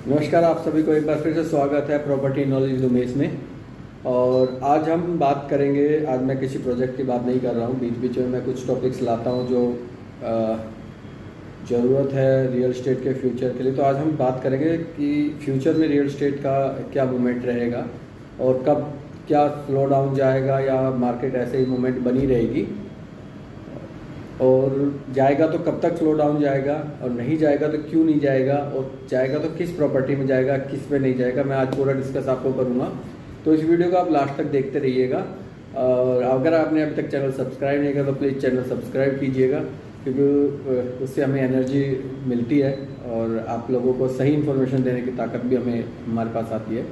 नमस्कार, आप सभी को एक बार फिर से स्वागत है प्रॉपर्टी नॉलेज उमेश में। और आज हम बात करेंगे, आज मैं किसी प्रोजेक्ट की बात नहीं कर रहा हूँ, बीच बीच में मैं कुछ टॉपिक्स लाता हूँ जो ज़रूरत है रियल एस्टेट के फ्यूचर के लिए। तो आज हम बात करेंगे कि फ्यूचर में रियल एस्टेट का क्या मूवमेंट रहेगा और कब क्या स्लो डाउन जाएगा या मार्केट ऐसे ही मूवमेंट बनी रहेगी, और जाएगा तो कब तक स्लो डाउन जाएगा, और नहीं जाएगा तो क्यों नहीं जाएगा, और जाएगा तो किस प्रॉपर्टी में जाएगा, किस में नहीं जाएगा। मैं आज पूरा डिस्कस आपको करूँगा, तो इस वीडियो को आप लास्ट तक देखते रहिएगा। और अगर आपने अभी तक चैनल सब्सक्राइब नहीं किया तो प्लीज़ चैनल सब्सक्राइब कीजिएगा, क्योंकि उससे हमें एनर्जी मिलती है और आप लोगों को सही इन्फॉर्मेशन देने की ताकत भी हमारे पास आती है।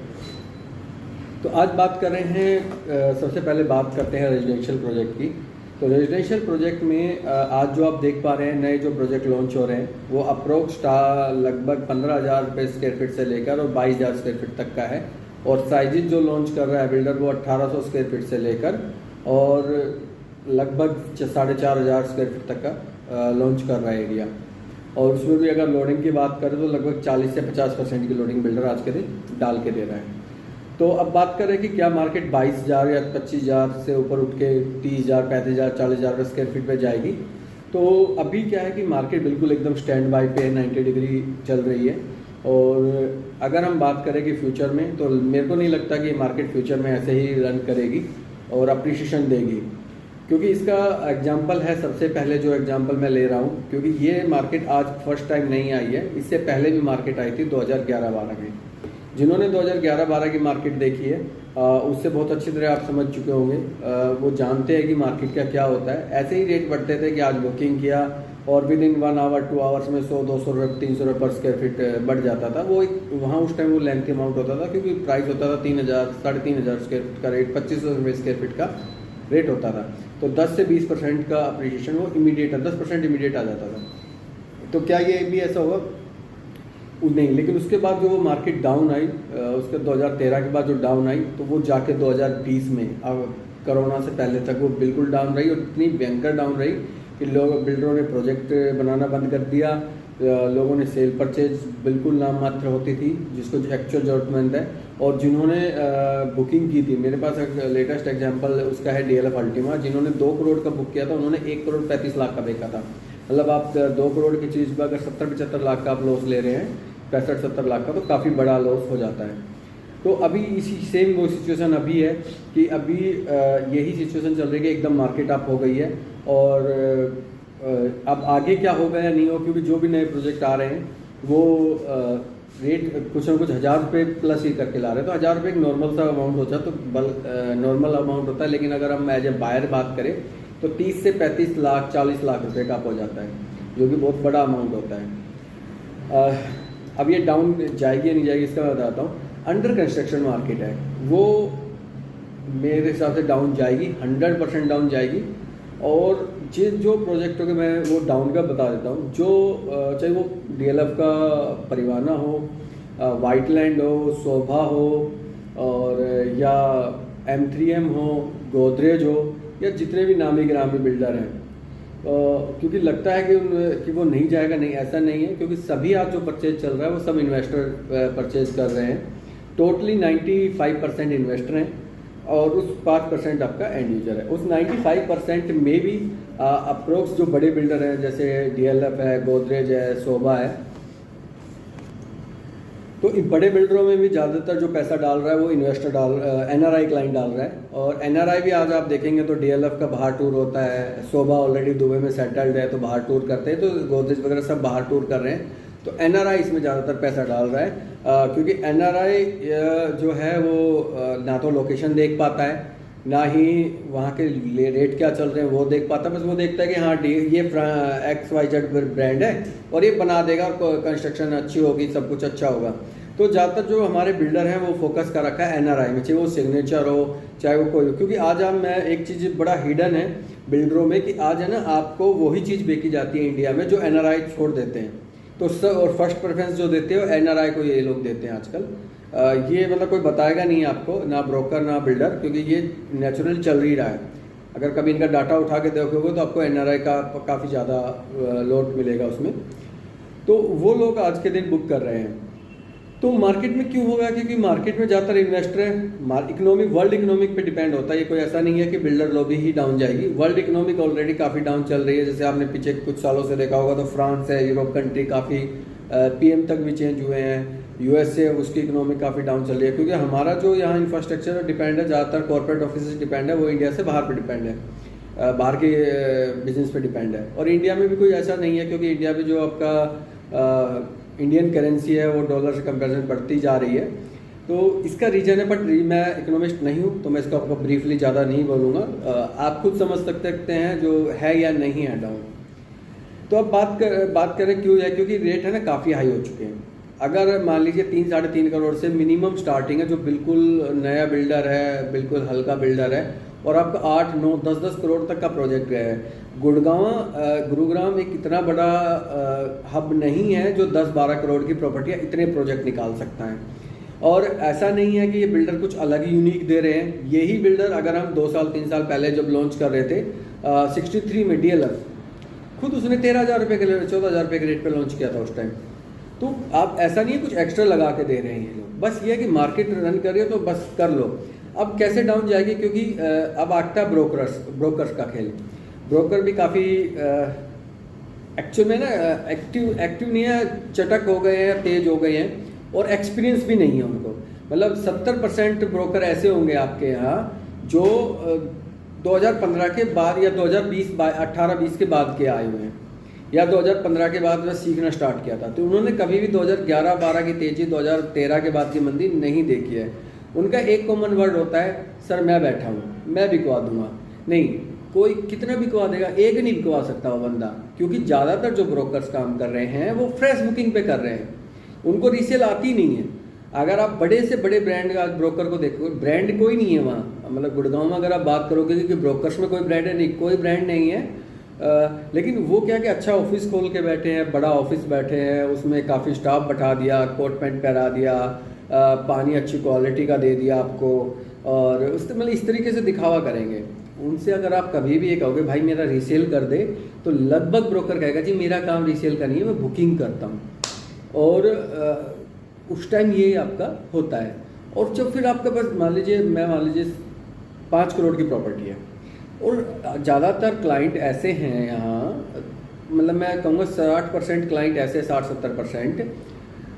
तो आज बात कर रहे हैं, सबसे पहले बात करते हैं रेजिडेंशियल प्रोजेक्ट की। तो रेजिडेंशियल प्रोजेक्ट में आज जो आप देख पा रहे हैं, नए जो प्रोजेक्ट लॉन्च हो रहे हैं वो अप्रोक्स लगभग 15,000 रुपये स्क्वायर फीट से लेकर और 22,000 स्क्वायर फीट तक का है। और साइजेज जो लॉन्च कर रहा है बिल्डर वो 1800 स्क्वायर फीट से लेकर और लगभग 4,500 स्क्वायर फीट तक का लॉन्च कर रहा है एरिया। और उसमें भी अगर लोडिंग की बात करें तो लगभग 40 से 50% की लोडिंग बिल्डर आज के दिन डाल के दे रहा है। तो अब बात करें कि क्या मार्केट 22,000 या 25,000 से ऊपर उठ के 30,000, 35,000, 40,000 स्क्वायर फीट पे जाएगी। तो अभी क्या है कि मार्केट बिल्कुल एकदम स्टैंड बाई पे 90 डिग्री चल रही है। और अगर हम बात करें कि फ्यूचर में, तो मेरे को नहीं लगता कि मार्केट फ्यूचर में ऐसे ही रन करेगी और अप्रिशिएशन देगी, क्योंकि इसका एग्जाम्पल है, सबसे पहले जो एग्जाम्पल मैं ले रहा हूँ, क्योंकि ये मार्केट आज फर्स्ट टाइम नहीं आई है, इससे पहले भी मार्केट आई थी 2011-12 में। जिन्होंने 2011-12 की मार्केट देखी है उससे बहुत अच्छी तरह आप समझ चुके होंगे, वो जानते हैं कि मार्केट का क्या होता है। ऐसे ही रेट बढ़ते थे कि आज बुकिंग किया और विद इन 1 आवर 2 आवर्स में 100-200 रुपये 300 रुपये पर स्क्वायर फीट बढ़ जाता था। वो वहाँ उस टाइम वो लेंथी अमाउंट होता था, क्योंकि प्राइस होता था 3,000, 3,500 स्क्वायर फीट का रेट, 2,500 रुपये स्क्वायर फीट का रेट होता था। तो 10 से 20% का अप्रिशिएशन वो इमीडिएट, 10% इमीडिएट आ जाता था। तो क्या ये भी ऐसा होगा? नहीं, लेकिन उसके बाद जो वो मार्केट डाउन आई, उसके 2013 के बाद जो डाउन आई, तो वो जाके 2020 में, अब कोरोना से पहले तक वो बिल्कुल डाउन रही, और इतनी भयंकर डाउन रही कि बिल्डरों ने प्रोजेक्ट बनाना बंद कर दिया। लोगों ने सेल परचेज बिल्कुल नाम मात्र होती थी, जिसको एक्चुअल जरूरतमंद है। और जिन्होंने बुकिंग की थी, मेरे पास एक लेटेस्ट एग्जांपल उसका है DLF अल्टीमा, जिन्होंने 2 करोड़ का बुक किया था, उन्होंने 1 करोड़ 35 लाख का बेचा था। मतलब आप 2 करोड़ की चीज़ पर अगर 70-75 लाख का आप लॉस ले रहे हैं, 65-70 लाख का, तो काफ़ी बड़ा लॉस हो जाता है। तो अभी इसी सेम वो सिचुएशन अभी है कि अभी यही सिचुएशन चल रही है कि एकदम मार्केट अप हो गई है। और अब आगे क्या होगा या नहीं हो, क्योंकि जो भी नए प्रोजेक्ट आ रहे हैं वो रेट कुछ ना कुछ 1,000 रुपये प्लस ही करके ला रहे हैं। तो 1,000 रुपये एक नॉर्मल सा अमाउंट होता है, तो नॉर्मल अमाउंट होता है। लेकिन अगर हम एज ए बायर बात करें तो 30 से 35 लाख 40 लाख रुपए का हो जाता है, जो कि बहुत बड़ा अमाउंट होता है। अब ये डाउन जाएगी या नहीं जाएगी इसका मैं बताता हूँ। अंडर कंस्ट्रक्शन मार्केट है, वो मेरे हिसाब से डाउन जाएगी, 100% डाउन जाएगी। और जो प्रोजेक्टों के मैं वो डाउन का बता देता हूँ, जो चाहे वो DLF का परिवाना हो, वाइट लैंड हो, शोभा हो, और या M3M हो, गोदरेज हो, या जितने भी नामी गिरामी बिल्डर हैं, क्योंकि लगता है कि वो नहीं जाएगा, नहीं, ऐसा नहीं है, क्योंकि सभी आज जो परचेज चल रहा है वो सब इन्वेस्टर परचेज कर रहे हैं। टोटली 95% इन्वेस्टर हैं और उस 5% आपका एंड यूजर है। उस 95% में भी अप्रोक्स जो बड़े बिल्डर हैं, जैसे DLF है, गोदरेज है, शोभा है, तो इन बड़े बिल्डरों में भी ज़्यादातर जो पैसा डाल रहा है वो इन्वेस्टर NRI क्लाइंट डाल रहा है। और NRI भी आज आप देखेंगे तो DLF का बाहर टूर होता है, शोभा ऑलरेडी दुबई में सेटल्ड है तो बाहर टूर करते हैं, तो गोदरेज वगैरह सब बाहर टूर कर रहे हैं। तो NRI इसमें ज़्यादातर पैसा डाल रहा है, क्योंकि NRI जो है वो ना तो लोकेशन देख पाता है, ना ही वहाँ के रेट क्या चल रहे हैं वो देख पाता है। बस वो देखता है कि हाँ ये XYZ ब्रांड है और ये बना देगा, और कंस्ट्रक्शन अच्छी होगी, सब कुछ अच्छा होगा। तो ज़्यादातर जो हमारे बिल्डर हैं वो फोकस कर रखा है NRI में, चाहे वो सिग्नेचर हो, चाहे वो कोई हो। क्योंकि आज मैं एक चीज़ बड़ा हिडन है बिल्डरों में, कि आज है ना, आपको वही चीज़ बेची जाती है इंडिया में जो NRI छोड़ देते हैं। तो और फर्स्ट प्रेफरेंस जो देते हो NRI को ये लोग देते हैं आजकल। ये मतलब कोई बताएगा नहीं आपको, ना ब्रोकर ना बिल्डर, क्योंकि ये नेचुरल चल ही रहा है। अगर कभी इनका डाटा उठा के देखोगे तो आपको NRI का काफ़ी ज़्यादा लोड मिलेगा उसमें। तो वो लोग आज के दिन बुक कर रहे हैं। तो मार्केट में क्यों होगा, क्योंकि मार्केट में ज़्यादातर इन्वेस्टर है, इकोनॉमिक वर्ल्ड इकोनॉमिक पे डिपेंड होता है। ये कोई ऐसा नहीं है कि बिल्डर लॉबी ही डाउन जाएगी, वर्ल्ड इकोनॉमिक ऑलरेडी काफ़ी डाउन चल रही है। जैसे आपने पीछे कुछ सालों से देखा होगा तो फ्रांस है, यूरोप कंट्री काफ़ी पीएम तक भी चेंज हुए हैं, यूएसए उसकी इकोनॉमी काफ़ी डाउन चल रही है, क्योंकि हमारा जो यहाँ इंफ्रास्ट्रक्चर डिपेंड है, ज़्यादातर कॉर्पोरेट ऑफिस डिपेंड है, वो इंडिया से बाहर पे डिपेंड है, बाहर के बिजनेस पे डिपेंड है। और इंडिया में भी कोई ऐसा नहीं है, क्योंकि इंडिया में जो आपका इंडियन करेंसी है वो डॉलर से कंपैरिजन बढ़ती जा रही है। तो इसका रीज़न है, बट मैं इकोनॉमिस्ट नहीं हूँ तो मैं इसको आपको ब्रीफली ज़्यादा नहीं बोलूँगा, आप खुद समझ सकते हैं जो है या नहीं है डाउन। तो अब बात करें क्यों है, क्योंकि रेट है ना काफ़ी हाई हो चुके हैं। अगर मान लीजिए 3-3.5 करोड़ से मिनिमम स्टार्टिंग है, जो बिल्कुल नया बिल्डर है, बिल्कुल हल्का बिल्डर है, और आपका 8, 9, 10 करोड़ तक का प्रोजेक्ट है। गुरुग्राम एक इतना बड़ा हब नहीं है जो 10-12 करोड़ की प्रॉपर्टियाँ इतने प्रोजेक्ट निकाल सकता है। और ऐसा नहीं है कि ये बिल्डर कुछ अलग ही यूनिक दे रहे हैं। यही बिल्डर अगर हम 2-3 साल पहले जब लॉन्च कर रहे थे 63 में DLF, खुद उसने 13,000 रुपये के 14,000 रुपये के रेट पे लॉन्च किया था उस टाइम। तो आप ऐसा नहीं है कुछ एक्स्ट्रा लगा के दे रहे हैं ये लोग, बस ये है कि मार्केट रन कर रही है तो बस कर लो। अब कैसे डाउन जाएगी, क्योंकि अब आता है ब्रोकर्स का खेल। ब्रोकर भी काफ़ी एक्चुअल में ना एक्टिव नहीं है, चटक हो गए हैं, तेज हो गए हैं, और एक्सपीरियंस भी नहीं है उनको। मतलब 70% ब्रोकर ऐसे होंगे आपके यहाँ जो 2015 के बाद या 2018-20 के बाद के आए हुए हैं, या 2015 के बाद बस सीखना स्टार्ट किया था। तो उन्होंने कभी भी 2011-12 की तेजी, 2013 के बाद की मंदी नहीं देखी है। उनका एक कॉमन वर्ड होता है, सर मैं बैठा हूँ, मैं बिकवा दूंगा। नहीं, कोई कितना बिकवा देगा, एक नहीं बिकवा सकता वो बंदा, क्योंकि ज़्यादातर जो ब्रोकर्स काम कर रहे हैं वो फ्रेश बुकिंग पे कर रहे हैं, उनको रीसेल आती नहीं है। अगर आप बड़े से बड़े ब्रांड का ब्रोकर को देखो, ब्रांड कोई नहीं है वहाँ। मतलब गुड़गांव में अगर आप बात करोगे कि ब्रोकर्स में कोई ब्रांड है, नहीं, कोई ब्रांड नहीं है। लेकिन वो क्या कि अच्छा ऑफिस खोल के बैठे हैं, बड़ा ऑफिस बैठे हैं, उसमें काफ़ी स्टाफ बैठा दिया, कोट पैंट पहरा दिया, पानी अच्छी क्वालिटी का दे दिया आपको, और उस मतलब इस तरीके से दिखावा करेंगे। उनसे अगर आप कभी भी ये कहोगे भाई मेरा रीसेल कर दे, तो लगभग ब्रोकर कहेगा जी मेरा काम रीसेल का नहीं है, मैं बुकिंग करता हूँ। और उस टाइम ये आपका होता है। और जब फिर आपके पास मान लीजिए 5 करोड़ की प्रॉपर्टी है, और ज़्यादातर क्लाइंट ऐसे हैं यहाँ, मतलब मैं कहूँगा 60% क्लाइंट ऐसे, 60-70%,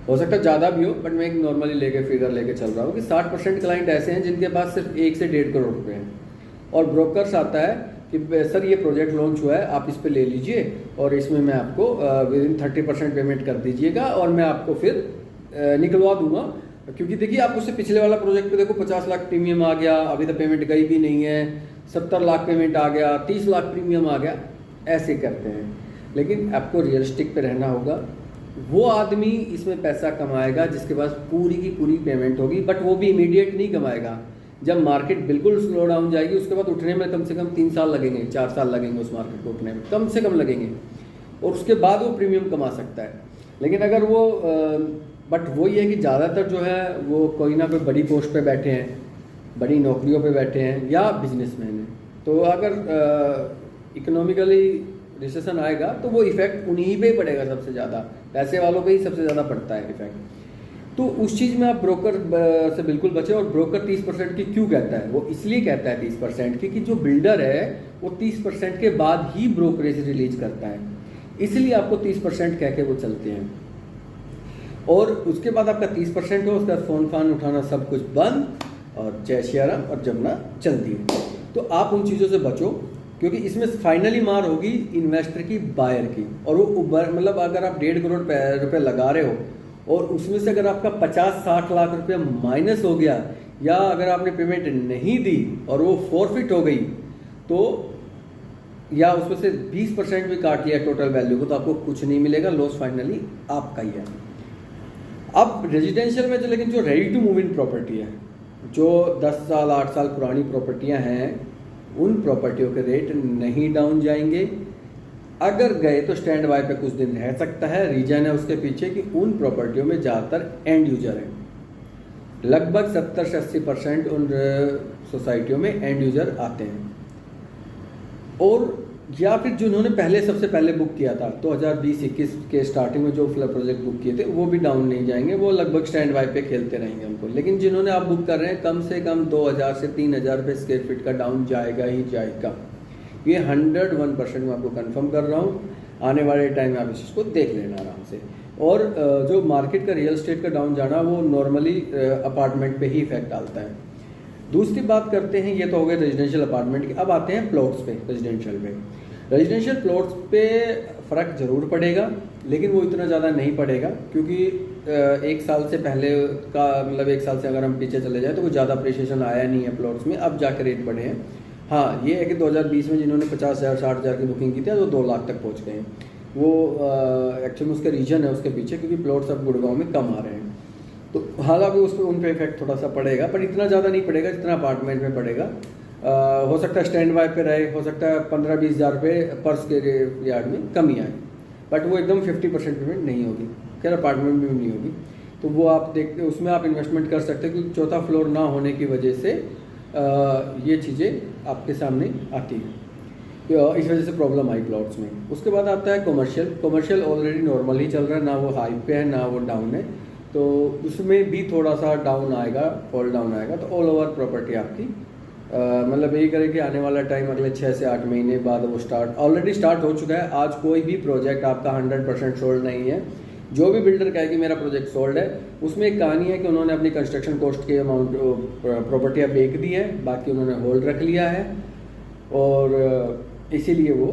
हो सकता है ज़्यादा भी हो, बट मैं एक नॉर्मली फिगर लेके चल रहा हूँ कि 60% क्लाइंट ऐसे हैं जिनके पास सिर्फ 1 से 1.5 करोड़ रुपये हैं। और ब्रोकर्स आता है कि सर ये प्रोजेक्ट लॉन्च हुआ है, आप इस पे ले लीजिए, और इसमें मैं आपको विदिन 30% पेमेंट कर दीजिएगा, और मैं आपको फिर निकलवा दूंगा। क्योंकि देखिए आप उससे पिछले वाला प्रोजेक्ट पे देखो 50 लाख प्रीमियम आ गया, अभी तक पेमेंट गई भी नहीं है, 70 लाख पेमेंट आ गया, 30 लाख प्रीमियम आ गया, ऐसे करते हैं। लेकिन आपको रियलिस्टिक पे रहना होगा। वो आदमी इसमें पैसा कमाएगा जिसके पास पूरी की पूरी पेमेंट होगी, बट वो भी इमीडिएट नहीं कमाएगा। जब मार्केट बिल्कुल स्लो डाउन जाएगी उसके बाद उठने में कम से कम 3 साल लगेंगे, 4 साल लगेंगे उस मार्केट को उठने में, कम से कम लगेंगे, और उसके बाद वो प्रीमियम कमा सकता है। लेकिन अगर वो बट वही है कि ज़्यादातर जो है वो कोई ना कोई बड़ी पोस्ट पे बैठे हैं, बड़ी नौकरियों पे बैठे हैं, या बिजनेसमैन हैं। तो अगर इकोनॉमिकली रिसेशन आएगा तो वो इफेक्ट उन्हीं पे ही पड़ेगा सबसे ज़्यादा, पैसे वालों पे ही सबसे ज़्यादा पड़ता है इफेक्ट। तो उस चीज़ में आप ब्रोकर से बिल्कुल बचें। और ब्रोकर 30% की क्यों कहता है, वो इसलिए कहता है 30% की कि जो बिल्डर है वो 30% के बाद ही ब्रोकरेज रिलीज करता है, इसलिए आपको 30% कह के वो चलते हैं। और उसके बाद आपका 30% हो, उसका फ़ोन फान उठाना सब कुछ बंद, और जय श्री राम, और जमुना चलती है। तो आप उन चीज़ों से बचो, क्योंकि इसमें फाइनली मार होगी इन्वेस्टर की, बायर की। और वो मतलब अगर आप 1.5 करोड़ रुपये लगा रहे हो, और उसमें से अगर आपका 50-60 लाख रुपये माइनस हो गया, या अगर आपने पेमेंट नहीं दी और वो फॉरफिट हो गई, तो या उसमें से 20% भी काट लिया टोटल वैल्यू को, तो आपको कुछ नहीं मिलेगा, लॉस फाइनली आपका ही है। अब रेजिडेंशियल में लेकिन जो ready to move in property है, जो 10 साल 8 साल पुरानी प्रॉपर्टियां हैं, उन प्रॉपर्टियों के रेट नहीं डाउन जाएंगे। अगर गए तो स्टैंड बाय पे कुछ दिन रह सकता है। रीजन है उसके पीछे कि उन प्रॉपर्टियों में ज़्यादातर एंड यूजर हैं, लगभग 70 से 80% उन सोसाइटियों में एंड यूजर आते हैं। और या फिर जिन्होंने सबसे पहले बुक किया था 2020-21 के स्टार्टिंग में जो प्रोजेक्ट बुक किए थे वो भी डाउन नहीं जाएंगे, वो लगभग स्टैंड बाय पे खेलते रहेंगे उनको। लेकिन जिन्होंने आप बुक कर रहे हैं कम से कम 2000 से 3000 रुपये स्क्वायर फीट का डाउन जाएगा ही जाएगा, ये 101% मैं आपको कंफर्म कर रहा हूँ। आने वाले टाइम में आप इस चीज़ को देख लेना आराम से। और जो मार्केट का रियल एस्टेट का डाउन जाना वो नॉर्मली अपार्टमेंट पे ही इफेक्ट डालता है। दूसरी बात करते हैं, ये तो हो गए रेजिडेंशियल अपार्टमेंट की। अब आते हैं प्लॉट्स पे। रेजिडेंशियल प्लॉट्स पे फ़र्क ज़रूर पड़ेगा, लेकिन वो इतना ज़्यादा नहीं पड़ेगा, क्योंकि एक साल से पहले का मतलब एक साल से अगर हम पीछे चले जाए तो कुछ ज़्यादा अप्रिशिएशन आया नहीं है प्लॉट्स में, अब जाकर रेट बढ़े हैं। हाँ, ये है कि 2020 में जिन्होंने 50,000 60,000 की बुकिंग की थी वो 2 लाख तक पहुँच गए हैं। वो एक्चुअली उसका रीजन है उसके पीछे, क्योंकि प्लॉट्स अब गुड़गांव में कम आ रहे हैं। तो हालांकि उस पर उन पर इफेक्ट थोड़ा सा पड़ेगा, पर इतना ज़्यादा नहीं पड़ेगा जितना अपार्टमेंट में पड़ेगा। हो सकता है स्टैंड बाय पे रहे, हो सकता है 15-20 हज़ार रुपये पर स्क्वायर यार्ड में कमी आए, बट वो एकदम 50% पेमेंट नहीं होगी, खैर अपार्टमेंट में भी नहीं होगी। तो वो आप देखते उसमें आप इन्वेस्टमेंट कर सकते हैं, क्योंकि चौथा फ्लोर ना होने की वजह से ये चीज़ें आपके सामने आती हैं, इस वजह से प्रॉब्लम आई प्लॉट्स में। उसके बाद आता है कमर्शियल ऑलरेडी नॉर्मल ही चल रहा है, ना वो हाई पे है ना वो डाउन है, तो उसमें भी थोड़ा सा डाउन आएगा, फॉल डाउन आएगा। तो ऑल ओवर प्रॉपर्टी आपकी मतलब यही करें कि आने वाला टाइम अगले 6 से 8 महीने बाद वो ऑलरेडी स्टार्ट हो चुका है। आज कोई भी प्रोजेक्ट आपका 100% सोल्ड नहीं है। जो भी बिल्डर कहे कि मेरा प्रोजेक्ट सोल्ड है, उसमें एक कहानी है कि उन्होंने अपनी कंस्ट्रक्शन कॉस्ट के अमाउंट प्रॉपर्टियाँ बेच दी है, बाकी उन्होंने होल्ड रख लिया है और इसीलिए वो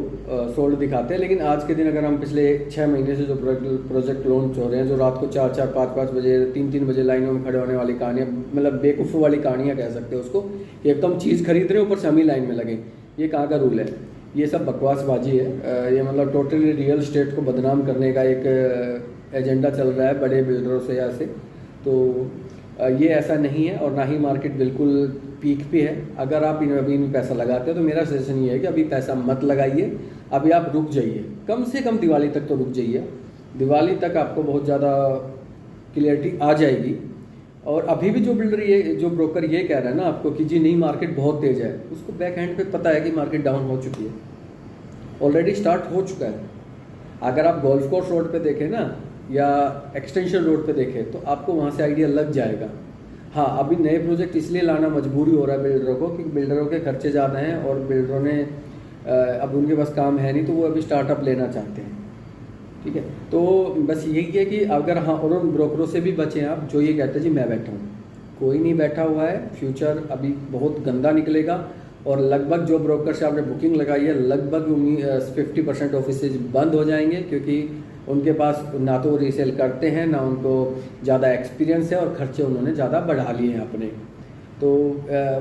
सोल्ड दिखाते हैं। लेकिन आज के दिन अगर हम पिछले 6 महीने से जो प्रोजेक्ट लॉन्च हो रहे हैं, जो रात को 4-4, 5-5 बजे 3-3 बजे लाइनों में खड़े होने वाली कहानियाँ, मतलब बेवकूफ़ वाली कहानियाँ कह सकते हैं उसको, कि एकदम चीज़ खरीद रहे हैं ऊपर से हम ही लाइन में लगे, ये कहाँ का रूल है? ये सब बकवासबाजी है। ये मतलब टोटली रियल एस्टेट को बदनाम करने का एक एजेंडा चल रहा है बड़े बिल्डरों से या से। तो ये ऐसा नहीं है, और ना ही मार्केट बिल्कुल पीक पे है। अगर आप अभी में पैसा लगाते हो तो मेरा सजेशन ये है कि अभी पैसा मत लगाइए, अभी आप रुक जाइए, कम से कम दिवाली तक तो रुक जाइए। दिवाली तक आपको बहुत ज़्यादा क्लियरिटी आ जाएगी। और अभी भी जो ब्रोकर ये कह रहा है ना आपको कि जी नहीं मार्केट बहुत तेज़ है, उसको बैक हैंड पे पता है कि मार्केट डाउन हो चुकी है, ऑलरेडी स्टार्ट हो चुका है। अगर आप गोल्फ कोर्स रोड पे देखें ना या एक्सटेंशन रोड पे देखें तो आपको वहाँ से आइडिया लग जाएगा। हाँ, अभी नए प्रोजेक्ट इसलिए लाना मजबूरी हो रहा है बिल्डरों को, क्योंकि बिल्डरों के खर्चे ज़्यादा हैं और बिल्डरों ने अब उनके पास काम है नहीं, तो वो अभी स्टार्टअप लेना चाहते हैं। ठीक है, तो बस यही है कि अगर हाँ, और उन ब्रोकरों से भी बचें आप जो ये कहते हैं जी मैं बैठा हूँ, कोई नहीं बैठा हुआ है। फ्यूचर अभी बहुत गंदा निकलेगा, और लगभग जो ब्रोकर से आपने बुकिंग लगाई है लगभग 50% ऑफिसेज बंद हो जाएंगे, क्योंकि उनके पास ना तो रीसेल करते हैं, ना उनको ज़्यादा एक्सपीरियंस है, और खर्चे उन्होंने ज़्यादा बढ़ा लिए हैं अपने, तो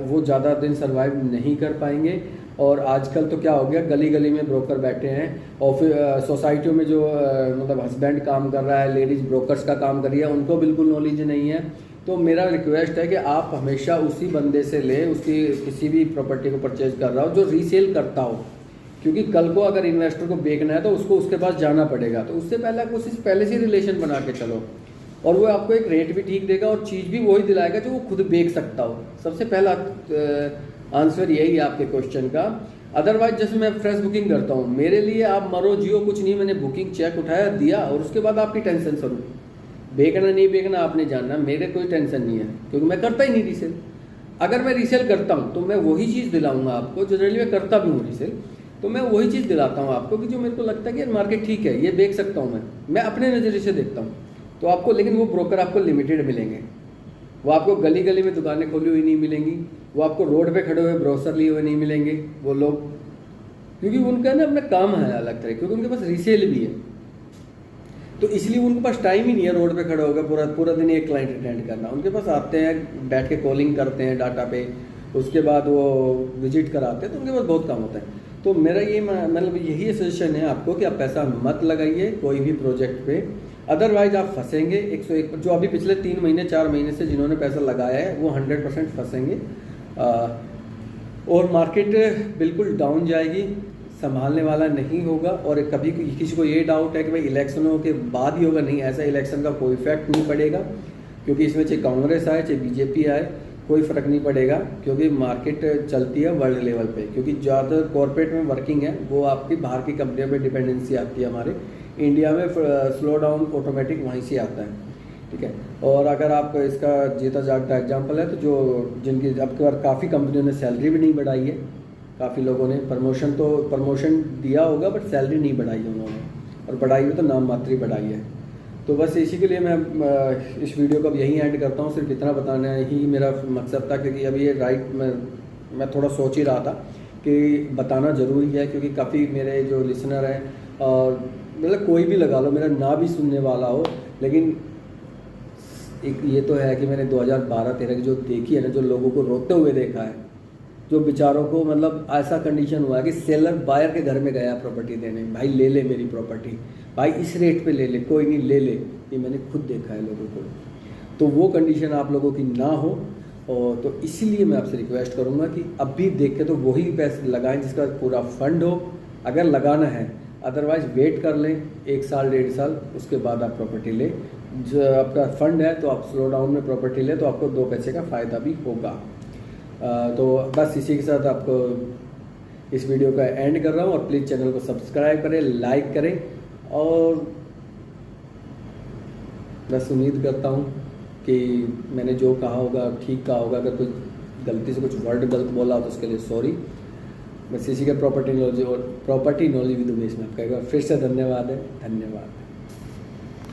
वो ज़्यादा दिन सर्वाइव नहीं कर पाएंगे। और आजकल तो क्या हो गया, गली गली में ब्रोकर बैठे हैं, ऑफिस सोसाइटियों में जो मतलब हस्बैंड काम कर रहा है, लेडीज़ ब्रोकर्स का काम कर रही है, उनको बिल्कुल नॉलेज नहीं है। तो मेरा रिक्वेस्ट है कि आप हमेशा उसी बंदे से लें, उसकी किसी भी प्रॉपर्टी को परचेज कर रहा हो जो रीसेल करता हो, क्योंकि कल को अगर इन्वेस्टर को बेचना है तो उसको उसके पास जाना पड़ेगा। तो उससे पहले से रिलेशन बना के चलो, और वो आपको एक रेट भी ठीक देगा और चीज़ भी वही दिलाएगा जो वो खुद बेच सकता हो। सबसे पहला आंसर यही है आपके क्वेश्चन का। अदरवाइज जैसे मैं फ्रेश बुकिंग करता हूँ, मेरे लिए आप मरो जियो कुछ नहीं, मैंने बुकिंग चेक उठाया दिया, और उसके बाद आपकी टेंशन शुरू, बेचना नहीं बेचना आपने जानना, मेरे कोई टेंशन नहीं है, क्योंकि मैं करता ही नहीं रीसेल। अगर मैं रीसेल करता हूँ तो मैं वही चीज़ दिलाऊंगा आपको, जनरली मैं करता भी हूँ रीसेल, तो मैं वही चीज़ दिलाता हूँ आपको कि जो मेरे को लगता है कि यार मार्केट ठीक है, ये बेच सकता हूँ, मैं अपने नज़रिए से देखता हूँ। तो आपको, लेकिन वो ब्रोकर आपको लिमिटेड मिलेंगे, वो आपको गली गली में दुकानें खोली हुई नहीं मिलेंगी, वो आपको रोड पे खड़े हुए ब्रोशर लिए हुए नहीं मिलेंगे वो लोग, क्योंकि उनका ना अपना काम है अलग तरह, क्योंकि उनके पास रीसेल भी है, तो इसलिए उनके पास टाइम ही नहीं है रोड पे खड़े होकर पूरा दिन एक क्लाइंट अटेंड करना। उनके पास आते हैं, बैठ के कॉलिंग करते हैं डाटा पे, उसके बाद वो विजिट कराते हैं, तो उनके पास बहुत काम होता है। तो मेरा ये मतलब यही सजेशन है आपको कि आप पैसा मत लगाइए कोई भी प्रोजेक्ट पे, अदरवाइज आप फंसेंगे 101। जो अभी पिछले 3 महीने 4 महीने से जिन्होंने पैसा लगाया है वो 100% फंसेंगे, और मार्केट बिल्कुल डाउन जाएगी, संभालने वाला नहीं होगा। और कभी किसी को ये डाउट है कि भाई इलेक्शनों के बाद ही होगा, नहीं, ऐसा इलेक्शन का कोई इफेक्ट नहीं पड़ेगा, क्योंकि इसमें चाहे कांग्रेस आए चाहे बीजेपी आए, कोई फ़र्क नहीं पड़ेगा, क्योंकि मार्केट चलती है वर्ल्ड लेवल पे। क्योंकि ज़्यादा कॉर्पोरेट में वर्किंग है वो आपकी बाहर की कंपनियों पे डिपेंडेंसी आती है, हमारे इंडिया में स्लो डाउन ऑटोमेटिक वहीं से आता है, ठीक है। और अगर आप इसका जीता जागता एग्जांपल है तो जो जिनकी अब की बार काफ़ी कंपनियों ने सैलरी भी नहीं बढ़ाई है, काफ़ी लोगों ने प्रमोशन दिया होगा बट सैलरी नहीं बढ़ाई है उन्होंने, और बढ़ाई हुई तो नाम मात्र ही बढ़ाई है। तो बस इसी के लिए मैं इस वीडियो को अब यहीं एंड करता हूँ। सिर्फ इतना बताना ही मेरा मकसद था, क्योंकि अभी ये मैं थोड़ा सोच ही रहा था कि बताना ज़रूरी है, क्योंकि काफ़ी मेरे जो लिसनर हैं और मतलब कोई भी लगा लो मेरा ना भी सुनने वाला हो, लेकिन एक ये तो है कि मैंने 2012-13 की जो देखी है ना, जो लोगों को रोते हुए देखा है, जो बेचारों को मतलब ऐसा कंडीशन हुआ है कि सेलर बायर के घर में गया प्रॉपर्टी देने, भाई ले ले मेरी प्रॉपर्टी, भाई इस रेट पे ले ले, कोई नहीं ले ले, ये मैंने खुद देखा है लोगों को। तो वो कंडीशन आप लोगों की ना हो, और तो इसीलिए मैं आपसे रिक्वेस्ट करूँगा कि अभी देख के तो वही पैसे लगाएं जिसका पूरा फंड हो, अगर लगाना है। अदरवाइज़ वेट कर लें 1 साल 1.5 साल, उसके बाद आप प्रॉपर्टी लें। जो आपका फंड है तो आप स्लो डाउन में प्रॉपर्टी लें, तो आपको 2 पैसे का फ़ायदा भी होगा। तो बस इसी के साथ आपको इस वीडियो का एंड कर रहा हूँ, और प्लीज़ चैनल को सब्सक्राइब करें, लाइक करें, और बस उम्मीद करता हूँ कि मैंने जो कहा होगा ठीक कहा होगा। अगर कोई गलती से कुछ वर्ड गलत बोला तो उसके लिए सॉरी। बस इसी का प्रॉपर्टी नॉलेज विद उमेश में आपका एक बार फिर से धन्यवाद है।